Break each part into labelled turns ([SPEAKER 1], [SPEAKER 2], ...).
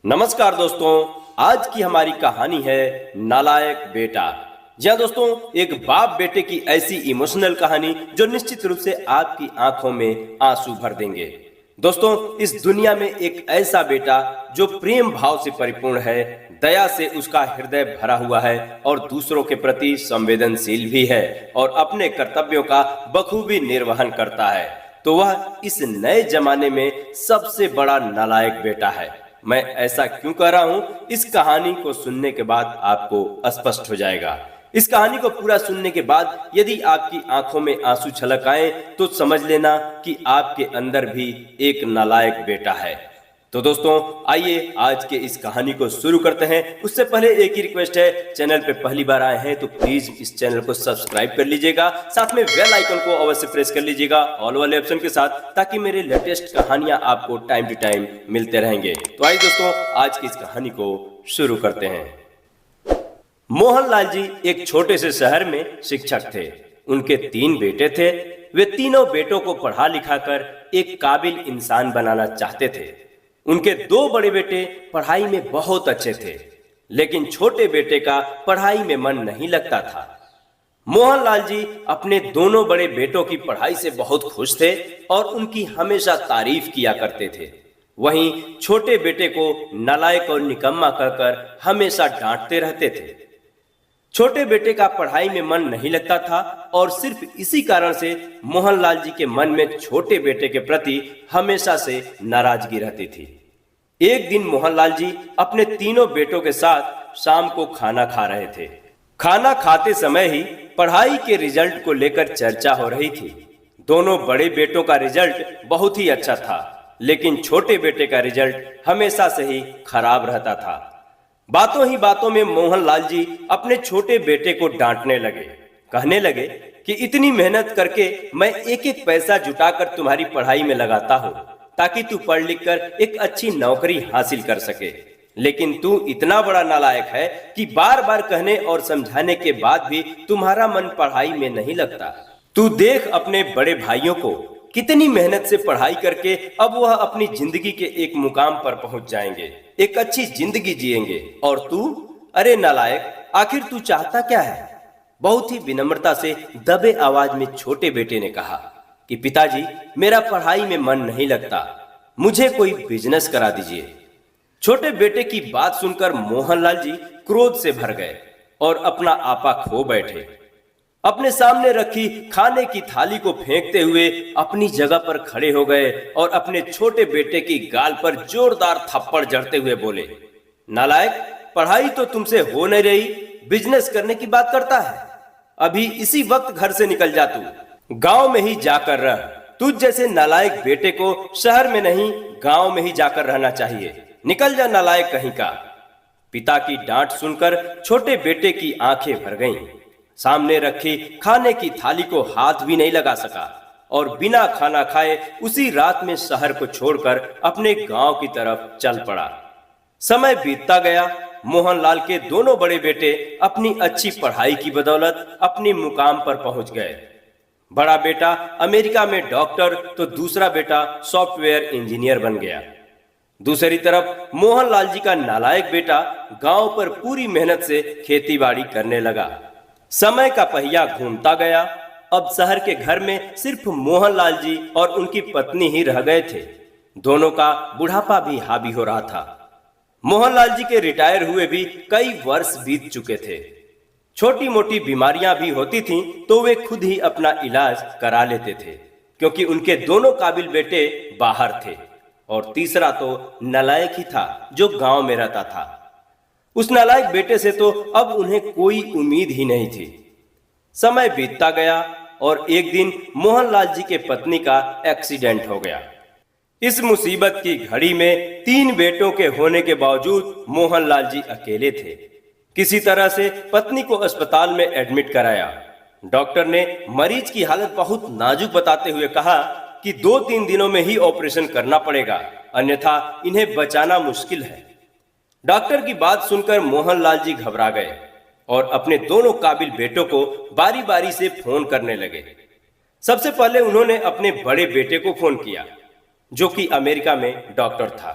[SPEAKER 1] नमस्कार दोस्तों। आज की हमारी कहानी है नालायक बेटा। जी हाँ दोस्तों, एक बाप बेटे की ऐसी इमोशनल कहानी जो निश्चित रूप से आपकी आंखों में आंसू भर देंगे। दोस्तों, इस दुनिया में एक ऐसा बेटा जो प्रेम भाव से परिपूर्ण है, दया से उसका हृदय भरा हुआ है और दूसरों के प्रति संवेदनशील भी है और अपने कर्तव्यों का बखूबी निर्वहन करता है, तो वह इस नए जमाने में सबसे बड़ा नालायक बेटा है। मैं ऐसा क्यों कह रहा हूं, इस कहानी को सुनने के बाद आपको स्पष्ट हो जाएगा। इस कहानी को पूरा सुनने के बाद यदि आपकी आंखों में आंसू छलक आए तो समझ लेना कि आपके अंदर भी एक नालायक बेटा है। तो दोस्तों, आइए आज के इस कहानी को शुरू करते हैं। उससे पहले एक ही रिक्वेस्ट है, चैनल पे पहली बार आए हैं तो प्लीज इस चैनल को सब्सक्राइब कर लीजिएगा, साथ में बेल आइकन को अवश्य प्रेस कर लीजिएगा ऑल वाले ऑप्शन के साथ, ताकि मेरे लेटेस्ट कहानियां आपको टाइम टू टाइम मिलते रहेंगे। तो आइए दोस्तों, आज की इस कहानी को शुरू करते हैं। मोहनलाल जी एक छोटे से शहर में शिक्षक थे। उनके 3 बेटे थे। वे तीनों बेटों को पढ़ा लिखा कर एक काबिल इंसान बनाना चाहते थे। उनके 2 बड़े बेटे पढ़ाई में बहुत अच्छे थे, लेकिन छोटे बेटे का पढ़ाई में मन नहीं लगता था। मोहनलाल जी अपने दोनों बड़े बेटों की पढ़ाई से बहुत खुश थे और उनकी हमेशा तारीफ किया करते थे। वहीं छोटे बेटे को नालायक और निकम्मा कहकर हमेशा डांटते रहते थे। छोटे बेटे का पढ़ाई में मन नहीं लगता था और सिर्फ इसी कारण से मोहनलाल जी के मन में छोटे बेटे के प्रति हमेशा से नाराजगी रहती थी। एक दिन मोहनलाल जी अपने तीनों बेटों के साथ शाम को खाना खा रहे थे। खाना खाते समय ही पढ़ाई के रिजल्ट को लेकर चर्चा हो रही थी। दोनों बड़े बेटों का रिजल्ट बहुत ही अच्छा था, लेकिन छोटे बेटे का रिजल्ट हमेशा से ही खराब रहता था। बातों ही बातों में मोहनलाल जी अपने छोटे बेटे को डांटने लगे। कहने लगे कि इतनी मेहनत करके मैं एक एक पैसा जुटाकर तुम्हारी पढ़ाई में लगाता हूँ, ताकि तू पढ़ लिख कर एक अच्छी नौकरी हासिल कर सके, लेकिन तू इतना बड़ा नालायक है कि बार बार कहने और समझाने के बाद भी तुम्हारा मन पढ़ाई में नहीं लगता। तू देख अपने बड़े भाइयों को, कितनी मेहनत से पढ़ाई करके अब वह अपनी जिंदगी के एक मुकाम पर पहुंच जाएंगे, एक अच्छी जिंदगी जिएंगे, और तू, अरे नालायक, आखिर तू चाहता क्या है? बहुत ही विनम्रता से दबे आवाज में छोटे बेटे ने कहा कि पिताजी, मेरा पढ़ाई में मन नहीं लगता, मुझे कोई बिजनेस करा दीजिए। छोटे बेटे की बात सुनकर मोहनलाल जी क्रोध से भर गए और अपना आपा खो बैठे। अपने सामने रखी खाने की थाली को फेंकते हुए अपनी जगह पर खड़े हो गए और अपने छोटे बेटे की गाल पर जोरदार थप्पड़ जड़ते हुए बोले, नालायक, पढ़ाई तो तुमसे हो नहीं रही, बिजनेस करने की बात करता है। अभी इसी वक्त घर से निकल जा, तू गांव में ही जाकर रह। तुझ जैसे नालायक बेटे को शहर में नहीं, गांव में ही जाकर रहना चाहिए। निकल जा नालायक कहीं का। पिता की डांट सुनकर छोटे बेटे की आंखें भर गईं। सामने रखी खाने की थाली को हाथ भी नहीं लगा सका और बिना खाना खाए उसी रात में शहर को छोड़कर अपने गांव की तरफ चल पड़ा। समय बीतता गया। मोहनलाल के दोनों बड़े बेटे अपनी अच्छी पढ़ाई की बदौलत अपने मुकाम पर पहुंच गए। बड़ा बेटा अमेरिका में डॉक्टर तो दूसरा बेटा सॉफ्टवेयर इंजीनियर बन गया। दूसरी तरफ मोहनलाल जी का नालायक बेटा गांव पर पूरी मेहनत से खेतीबाड़ी करने लगा। समय का पहिया घूमता गया। अब शहर के घर में सिर्फ मोहनलाल जी और उनकी पत्नी ही रह गए थे। दोनों का बुढ़ापा भी हावी हो रहा था। मोहनलाल जी के रिटायर हुए भी कई वर्ष बीत चुके थे। छोटी मोटी बीमारियां भी होती थीं तो वे खुद ही अपना इलाज करा लेते थे, क्योंकि उनके दोनों काबिल बेटे बाहर थे और तीसरा तो नालायक ही था जो गांव में रहता था। उस नालायक बेटे से तो अब उन्हें कोई उम्मीद ही नहीं थी। समय बीतता गया और एक दिन मोहनलाल जी के पत्नी का एक्सीडेंट हो गया। इस मुसीबत की घड़ी में 3 बेटों के होने के बावजूद मोहनलाल जी अकेले थे। किसी तरह से पत्नी को अस्पताल में एडमिट कराया। डॉक्टर ने मरीज की हालत बहुत नाजुक बताते हुए कहा कि 2-3 दिनों में ही ऑपरेशन करना पड़ेगा, अन्यथा इन्हें बचाना मुश्किल है। डॉक्टर की बात सुनकर मोहनलाल जी घबरा गए और अपने दोनों काबिल बेटों को बारी बारी से फोन करने लगे। सबसे पहले उन्होंने अपने बड़े बेटे को फोन किया, जो कि अमेरिका में डॉक्टर था।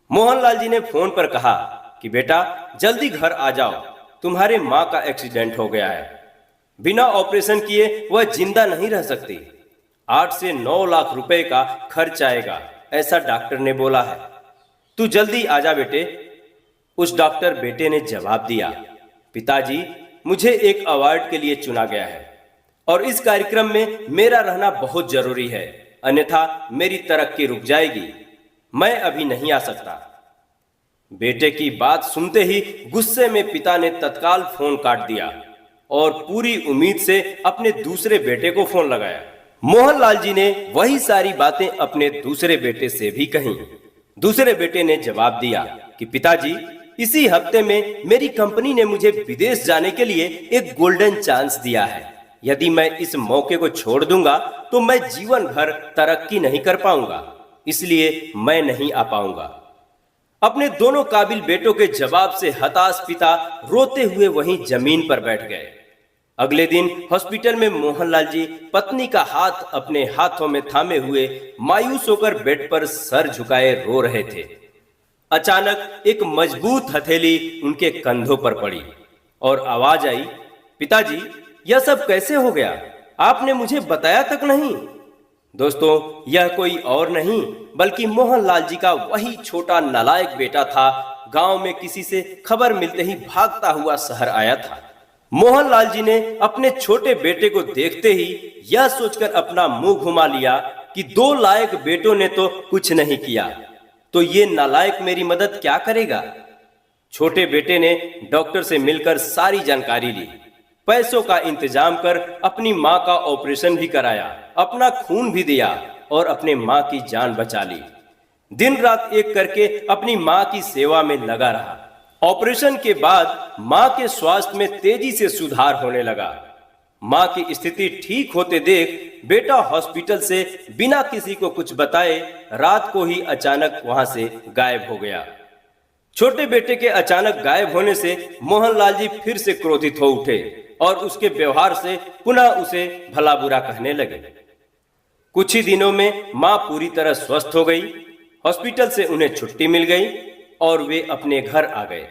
[SPEAKER 1] मोहनलाल जी ने फोन पर कहा कि बेटा जल्दी घर आ जाओ, तुम्हारे माँ का एक्सीडेंट हो गया है। बिना ऑपरेशन किए वह जिंदा नहीं रह सकती। 8 से 9 लाख रुपए का खर्च आएगा, ऐसा डॉक्टर ने बोला है। तू जल्दी आजा बेटे। उस डॉक्टर बेटे ने जवाब दिया, पिताजी मुझे एक अवार्ड के लिए चुना गया है और इस कार्यक्रम में मेरा रहना बहुत जरूरी है, अन्यथा मेरी तरक्की रुक जाएगी। मैं अभी नहीं आ सकता। बेटे की बात सुनते ही गुस्से में पिता ने तत्काल फोन काट दिया और पूरी उम्मीद से अपने दूसरे बेटे को फोन लगाया। मोहनलाल जी ने वही सारी बातें अपने दूसरे बेटे से भी कहीं। दूसरे बेटे ने जवाब दिया कि पिताजी इसी हफ्ते में मेरी कंपनी ने मुझे विदेश जाने के लिए एक गोल्डन चांस दिया है। यदि मैं इस मौके को छोड़ दूंगा तो मैं जीवन भर तरक्की नहीं कर पाऊंगा, इसलिए मैं नहीं आ पाऊंगा। अपने दोनों काबिल बेटों के जवाब से हताश पिता रोते हुए वहीं जमीन पर बैठ गए। अगले दिन हॉस्पिटल में मोहनलाल जी पत्नी का हाथ अपने हाथों में थामे हुए मायूस होकर बेड पर सर झुकाए रो रहे थे। अचानक एक मजबूत हथेली उनके कंधों पर पड़ी और आवाज आई, पिताजी यह सब कैसे हो गया? आपने मुझे बताया तक नहीं। दोस्तों, यह कोई और नहीं बल्कि मोहनलाल जी का वही छोटा नालायक बेटा था। गांव में किसी से खबर मिलते ही भागता हुआ शहर आया था। मोहनलाल जी ने अपने छोटे बेटे को देखते ही यह सोचकर अपना मुंह घुमा लिया कि 2 लायक बेटों ने तो कुछ नहीं किया, तो ये नालायक मेरी मदद क्या करेगा। छोटे बेटे ने डॉक्टर से मिलकर सारी जानकारी ली, पैसों का इंतजाम कर अपनी माँ का ऑपरेशन भी कराया, अपना खून भी दिया और अपने माँ की जान बचा ली। दिन रात एक करके अपनी माँ की सेवा में लगा रहा। ऑपरेशन के बाद माँ के स्वास्थ्य में तेजी से सुधार होने लगा। माँ की स्थिति ठीक होते देख बेटा हॉस्पिटल से बिना किसी को कुछ बताए रात को ही अचानक वहां से गायब हो गया। छोटे बेटे के अचानक गायब होने से मोहनलाल जी फिर से क्रोधित हो उठे और उसके व्यवहार से पुनः उसे भला बुरा कहने लगे। कुछ ही दिनों में मां पूरी तरह स्वस्थ हो गई। हॉस्पिटल से उन्हें छुट्टी मिल गई और वे अपने घर आ गए।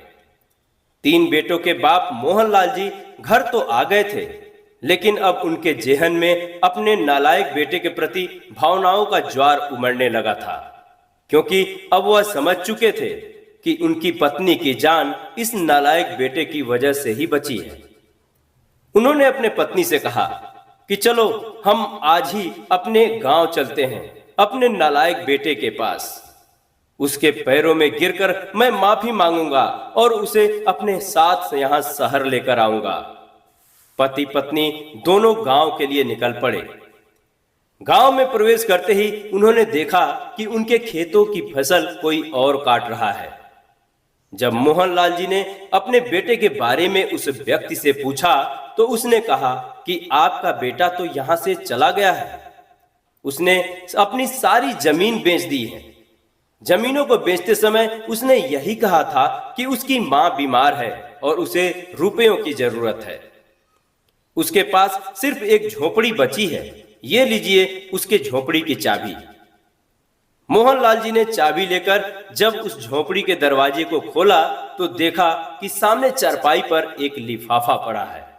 [SPEAKER 1] 3 बेटों के बाप मोहनलाल जी घर तो आ गए थे, लेकिन अब उनके जेहन में अपने नालायक बेटे के प्रति भावनाओं का ज्वार उमड़ने लगा था, क्योंकि अब वह समझ चुके थे कि उनकी पत्नी की जान इस नालायक बेटे की वजह से ही बची है। उन्होंने अपने पत्नी से कहा कि चलो हम आज ही अपने गांव चलते हैं, अपने नालायक बेटे के पास। उसके पैरों में गिरकर मैं माफी मांगूंगा और उसे अपने साथ यहां शहर लेकर आऊंगा। पति पत्नी दोनों गांव के लिए निकल पड़े। गांव में प्रवेश करते ही उन्होंने देखा कि उनके खेतों की फसल कोई और काट रहा है। जब मोहनलाल जी ने अपने बेटे के बारे में उस व्यक्ति से पूछा तो उसने कहा कि आपका बेटा तो यहां से चला गया है। उसने अपनी सारी जमीन बेच दी है। जमीनों को बेचते समय उसने यही कहा था कि उसकी मां बीमार है और उसे रुपयों की जरूरत है। उसके पास सिर्फ एक झोपड़ी बची है, ये लीजिए उसके झोपड़ी की चाबी। मोहनलाल जी ने चाबी लेकर जब उस झोपड़ी के दरवाजे को खोला तो देखा कि सामने चारपाई पर एक लिफाफा पड़ा है।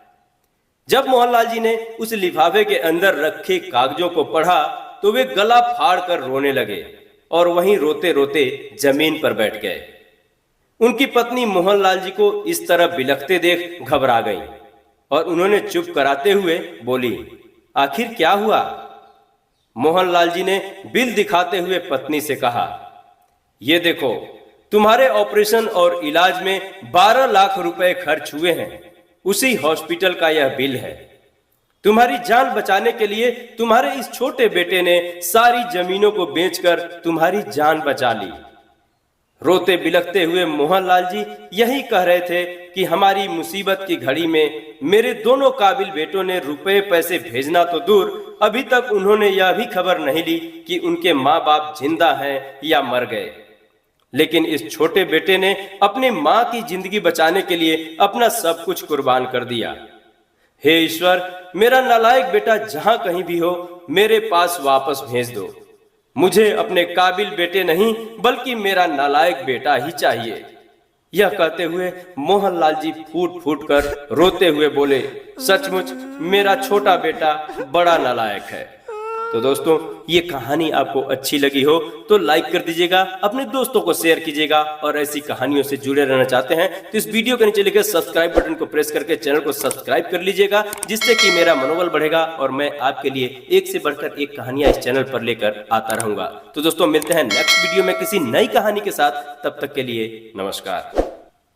[SPEAKER 1] जब मोहनलाल जी ने उस लिफाफे के अंदर रखे कागजों को पढ़ा तो वे गला फाड़ कर रोने लगे और वहीं रोते रोते जमीन पर बैठ गए। उनकी पत्नी मोहनलाल जी को इस तरह बिलखते देख घबरा गई और उन्होंने चुप कराते हुए बोली, आखिर क्या हुआ? मोहनलाल जी ने बिल दिखाते हुए पत्नी से कहा, ये देखो, तुम्हारे ऑपरेशन और इलाज में 12 लाख रुपए खर्च हुए हैं। उसी हॉस्पिटल का यह बिल है। तुम्हारी जान बचाने के लिए तुम्हारे इस छोटे बेटे ने सारी जमीनों को बेचकर तुम्हारी जान बचा ली। रोते बिलखते हुए मोहनलाल जी यही कह रहे थे कि हमारी मुसीबत की घड़ी में मेरे दोनों काबिल बेटों ने रुपए पैसे भेजना तो दूर, अभी तक उन्होंने यह भी खबर नहीं ली कि उनके माँ बाप जिंदा हैं या मर गए। लेकिन इस छोटे बेटे ने अपनी माँ की जिंदगी बचाने के लिए अपना सब कुछ कुर्बान कर दिया। हे ईश्वर, मेरा नालायक बेटा जहां कहीं भी हो मेरे पास वापस भेज दो। मुझे अपने काबिल बेटे नहीं बल्कि मेरा नालायक बेटा ही चाहिए। यह कहते हुए मोहनलाल जी फूट फूट कर रोते हुए बोले, सचमुच मेरा छोटा बेटा बड़ा नालायक है। तो दोस्तों, ये कहानी आपको अच्छी लगी हो तो लाइक कर दीजिएगा, अपने दोस्तों को शेयर कीजिएगा, और ऐसी कहानियों से जुड़े रहना चाहते हैं तो इस वीडियो के नीचे लिखे सब्सक्राइब बटन को प्रेस करके चैनल को सब्सक्राइब कर लीजिएगा, जिससे कि मेरा मनोबल बढ़ेगा और मैं आपके लिए एक से बढ़कर एक कहानियां इस चैनल पर लेकर आता रहूंगा। तो दोस्तों, मिलते हैं नेक्स्ट वीडियो में किसी नई कहानी के साथ। तब तक के लिए नमस्कार।